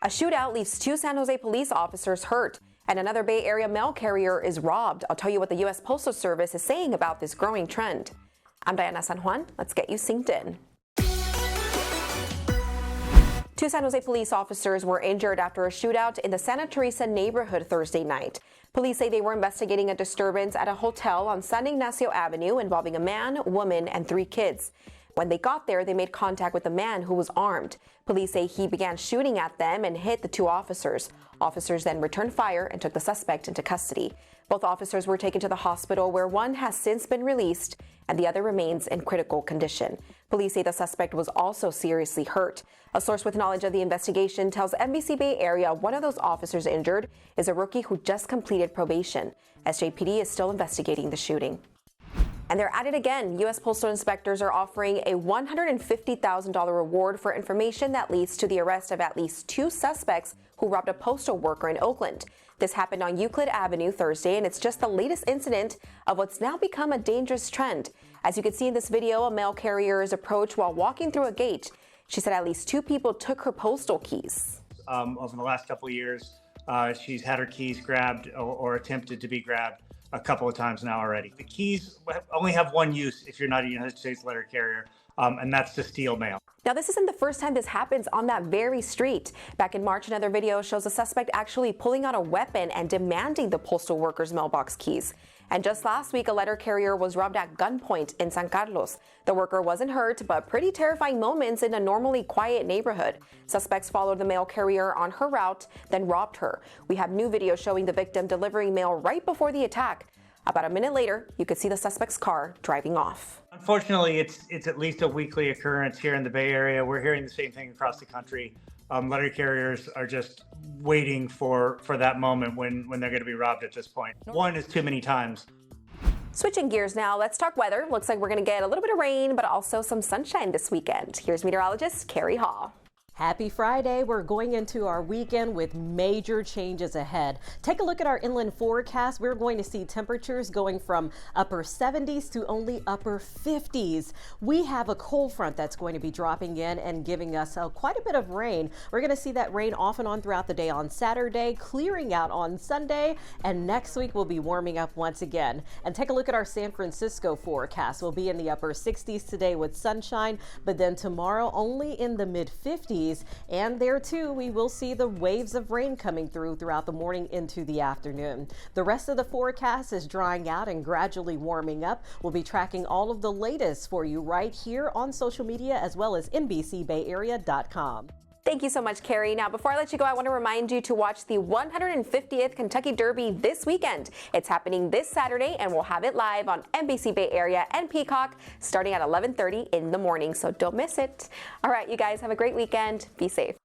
A shootout leaves 2 San Jose police officers hurt, and another Bay Area mail carrier is robbed. I'll tell you what the U.S. Postal Service is saying about this growing trend. I'm Diana San Juan. Let's get you synced in. 2 San Jose police officers were injured after a shootout in the Santa Teresa neighborhood Thursday night. Police say they were investigating a disturbance at a hotel on San Ignacio Avenue involving a man, woman, and 3 kids. When they got there, they made contact with a man who was armed. Police say he began shooting at them and hit the 2 officers. Officers then returned fire and took the suspect into custody. Both officers were taken to the hospital, where one has since been released and the other remains in critical condition. Police say the suspect was also seriously hurt. A source with knowledge of the investigation tells NBC Bay Area one of those officers injured is a rookie who just completed probation. SJPD is still investigating the shooting. And they're at it again. U.S. postal inspectors are offering a $150,000 reward for information that leads to the arrest of at least 2 suspects who robbed a postal worker in Oakland. This happened on Euclid Avenue Thursday, and it's just the latest incident of what's now become a dangerous trend. As you can see in this video, a mail carrier is approached while walking through a gate. She said at least 2 people took her postal keys. Over the last couple of years, she's had her keys grabbed or attempted to be grabbed a couple of times now already. The keys only have one use if you're not a United States letter carrier, and that's to steal mail. Now, this isn't the first time this happens on that very street. Back in March, another video shows a suspect actually pulling out a weapon and demanding the postal worker's mailbox keys. And just last week, a letter carrier was robbed at gunpoint in San Carlos. The worker wasn't hurt, but pretty terrifying moments in a normally quiet neighborhood. Suspects followed the mail carrier on her route, then robbed her. We have new video showing the victim delivering mail right before the attack. About a minute later, you could see the suspect's car driving off. Unfortunately, it's at least a weekly occurrence here in the Bay Area. We're hearing the same thing across the country. Letter carriers are just waiting for that moment when they're going to be robbed at this point. One is too many times. Switching gears now, let's talk weather. Looks like we're going to get a little bit of rain, but also some sunshine this weekend. Here's meteorologist Kari Hall. Happy Friday. We're going into our weekend with major changes ahead. Take a look at our inland forecast. We're going to see temperatures going from upper 70s to only upper 50s. We have a cold front that's going to be dropping in and giving us quite a bit of rain. We're going to see that rain off and on throughout the day on Saturday, clearing out on Sunday, and next week we'll be warming up once again. And take a look at our San Francisco forecast. We'll be in the upper 60s today with sunshine, but then tomorrow only in the mid 50s. And there too, we will see the waves of rain coming throughout the morning into the afternoon. The rest of the forecast is drying out and gradually warming up. We'll be tracking all of the latest for you right here on social media as well as NBCBayArea.com. Thank you so much, Kari. Now, before I let you go, I want to remind you to watch the 150th Kentucky Derby this weekend. It's happening this Saturday, and we'll have it live on NBC Bay Area and Peacock starting at 11:30 in the morning, so don't miss it. All right, you guys, have a great weekend. Be safe.